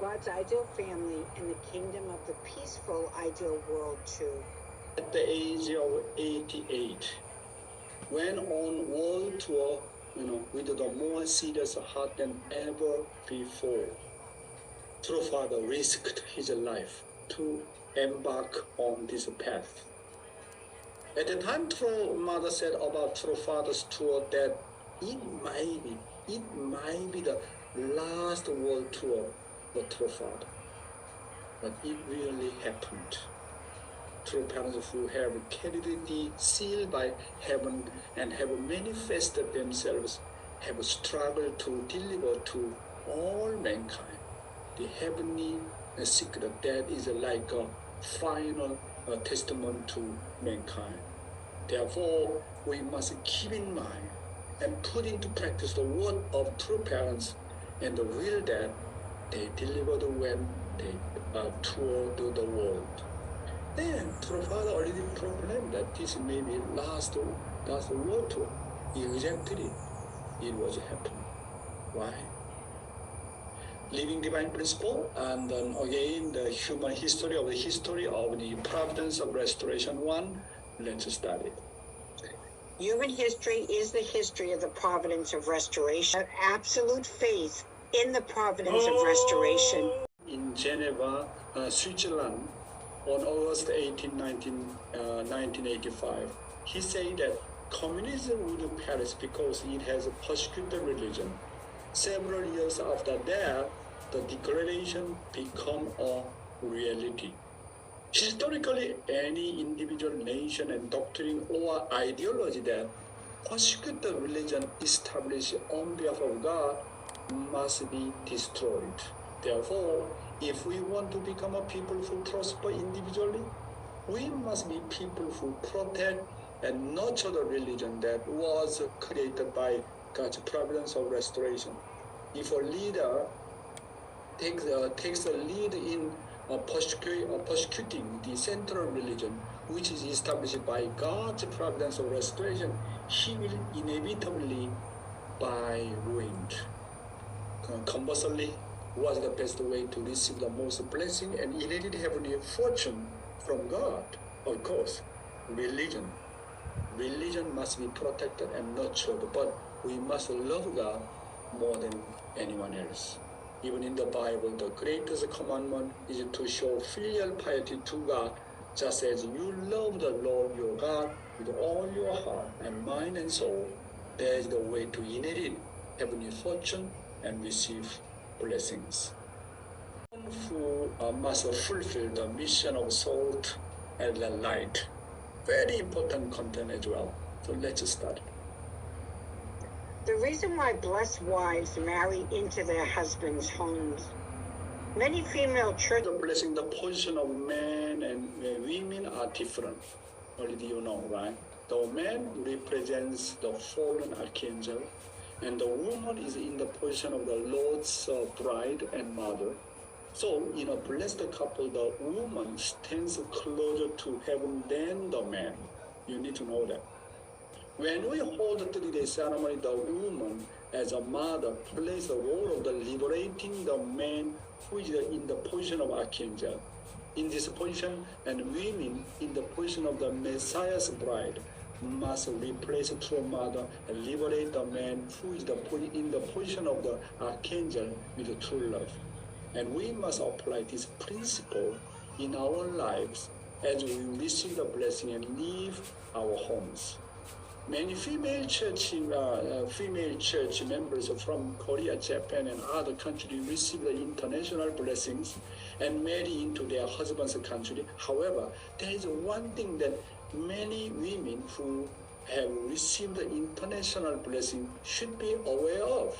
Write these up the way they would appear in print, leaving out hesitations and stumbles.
God's ideal family and the kingdom of the peaceful ideal world too. At the age of 88, went on world tour, with the more serious heart than ever before. True Father risked his life to embark on this path. At the time, True Mother said about True Father's tour that it might be the last world tour for True Father. But it really happened. True parents who have carried the seal by heaven and have manifested themselves have struggled to deliver to all mankind the heavenly secret that is like a final testament to mankind. Therefore, we must keep in mind and put into practice the word of true parents and the will that they delivered when they toured the world. Then True Father already proclaimed that this may be last world tour. He rejected it. It was happening. Why? Living divine principle, and then again the human history of the providence of restoration 1. Let's start it. Human history is the history of the providence of restoration, absolute faith in the providence of restoration. In Geneva, Switzerland, on August 18, 1985, he said that communism would perish because it has persecuted religion. Several years after that, the declaration became a reality. Historically, any individual nation and doctrine or ideology that persecute the religion established on behalf of God must be destroyed. Therefore, if we want to become a people who prosper individually, we must be people who protect and nurture the religion that was created by God's providence of restoration. If a leader takes the lead in persecuting the central religion, which is established by God's providence of restoration, he will inevitably be ruined. Conversely, what's the best way to receive the most blessing and inherit heavenly fortune from God? Of course, religion. Religion must be protected and nurtured, but we must love God more than anyone else. Even in the Bible, the greatest commandment is to show filial piety to God, just as you love the Lord your God with all your heart and mind and soul. That is the way to inherit heavenly fortune and receive blessings. Who must fulfill the mission of salt and the light. Very important content as well. So let's start. The reason why blessed wives marry into their husbands' homes. Many female church blessing, the position of men and women are different. Already you know, right? The man represents the fallen archangel, and the woman is in the position of the Lord's bride and mother. So, in a blessed couple, the woman stands closer to heaven than the man. You need to know that. When we hold the 3-day ceremony, the woman, as a mother, plays the role of the liberating the man who is in the position of archangel. In this position, and women in the position of the Messiah's bride must replace true mother and liberate the man who is in the position of the archangel with true love. And we must apply this principle in our lives as we receive the blessing and leave our homes. Many female church members from Korea, Japan, and other countries receive the international blessings and marry into their husband's country. However, there is one thing that many women who have received the international blessing should be aware of.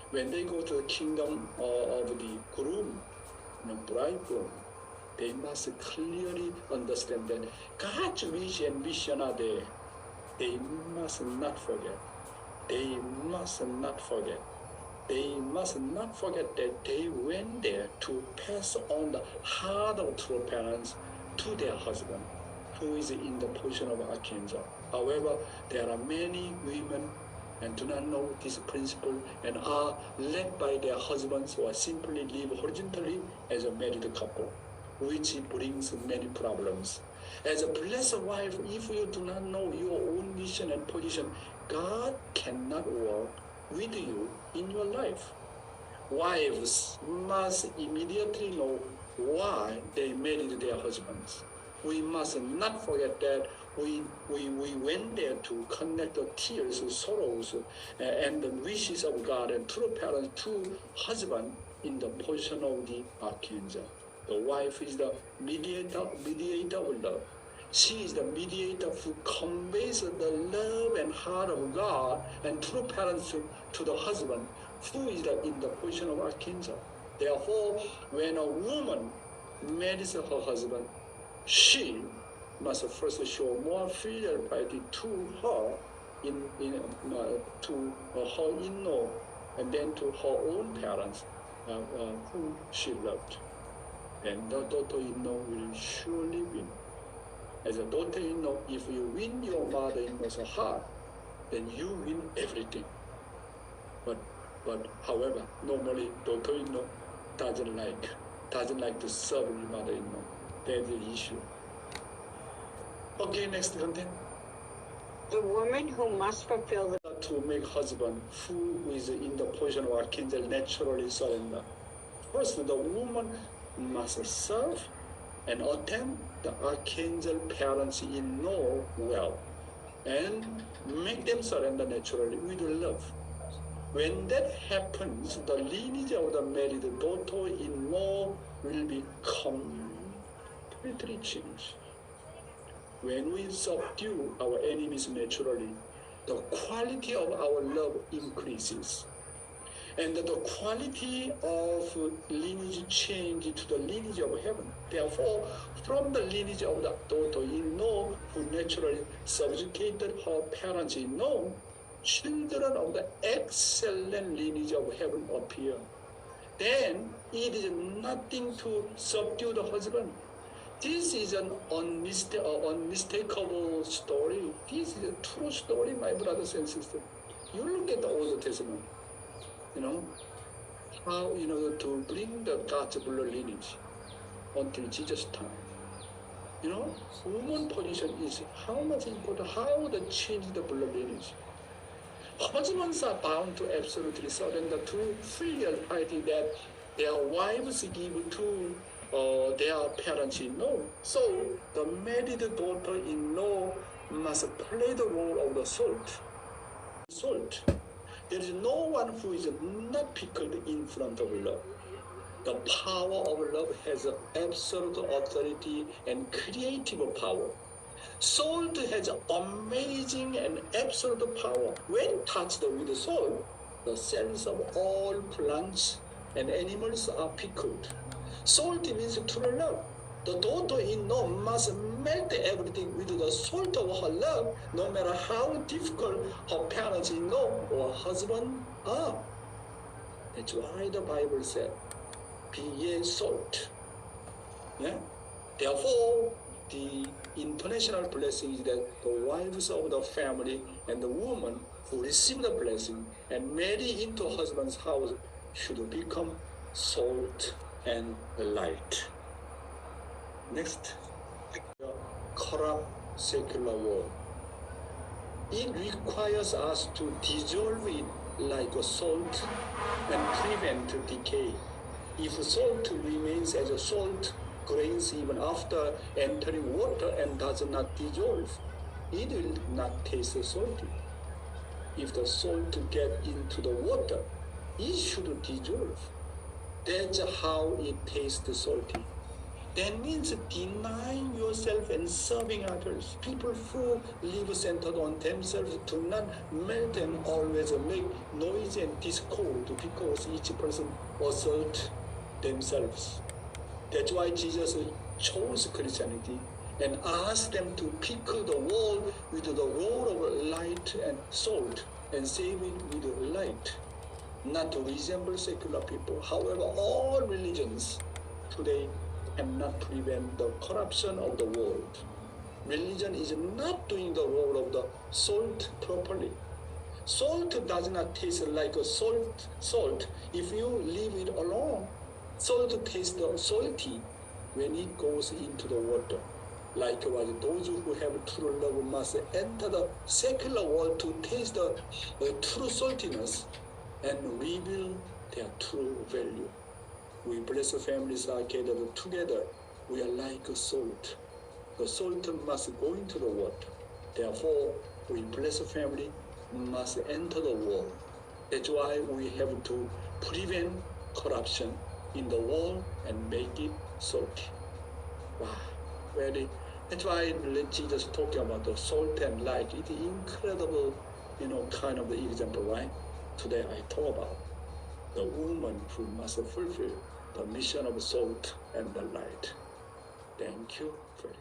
When they go to the kingdom of the groom, bridegroom, they must clearly understand that God's wish and mission are there. They must not forget. They must not forget. They must not forget that they went there to pass on the heart of true parents to their husband, who is in the position of archangel. However, there are many women and do not know this principle and are led by their husbands or simply live horizontally as a married couple, which brings many problems. As a blessed wife, if you do not know your own mission and position, God cannot work with you in your life. Wives must immediately know why they married their husbands. We must not forget that we went there to connect the tears, sorrows, and the wishes of God and true parents to husband in the position of the archangel. The wife is the mediator of love. She is the mediator who conveys the love and heart of God and true parents to the husband, who is in the position of archangel. Therefore, when a woman marries her husband, she must first show more filial piety to her to her in-law, and then to her own parents, who she loved. And the daughter-in-law will surely win. As a daughter-in-law, if you win your mother-in-law's heart, then you win everything. But however, normally daughter-in-law doesn't like to serve your mother-in-law. That's the issue. Okay, next content. The woman who must fulfill the To make husband who is in the position of archangel naturally surrender. First, the woman must serve and attend the archangel parents-in-law well, and make them surrender naturally with love. When that happens, the lineage of the married daughter-in-law will be completely changed. When we subdue our enemies naturally, the quality of our love increases. And the quality of lineage change to the lineage of heaven. Therefore, from the lineage of the daughter-in-law who naturally subjugated her parents-in-law, children of the excellent lineage of heaven appear. Then it is nothing to subdue the husband. This is an unmistakable story. This is a true story, my brothers and sisters. You look at the Old Testament, how, to bring the God's blood lineage until Jesus' time. Woman position is how much important, how they change the blood lineage. Husbands are bound to absolutely surrender to filial piety that their wives give to their parents-in-law. So the married daughter-in-law must play the role of the salt. There is no one who is not pickled in front of love. The power of love has absolute authority and creative power. Salt has amazing and absolute power. When touched with salt, the cells of all plants and animals are pickled. Salt means true love. The daughter-in-law must melt everything with the salt of her love, no matter how difficult her parents-in-law or husband are. That's why the Bible said, be ye salt. Yeah? Therefore, the international blessing is that the wives of the family and the woman who receive the blessing and marry into husband's house should become salt and light. Next, the corrupt secular world. It requires us to dissolve it like a salt and prevent decay. If salt remains as a salt grains even after entering water and does not dissolve, it will not taste salty. If the salt gets into the water, it should dissolve. That's how it tastes salty. That means denying yourself and serving others. People who live centered on themselves do not melt and always make noise and discord because each person assaults themselves. That's why Jesus chose Christianity and asked them to pickle the world with the role of light and salt and save it with light, not to resemble secular people. However, all religions today cannot prevent the corruption of the world. Religion is not doing the role of the salt properly. Salt does not taste like a salt if you leave it alone. Salt tastes salty when it goes into the water. Likewise, those who have true love must enter the secular world to taste the true saltiness and reveal their true value. We blessed families are gathered together. We are like salt. The salt must go into the water. Therefore, we blessed family must enter the world. That's why we have to prevent corruption in the world and make it salty. Wow, very. That's why Jesus talking about the salt and light. It's incredible, kind of the example, right? Today I talk about the woman who must fulfill the mission of salt and the light. Thank you very much.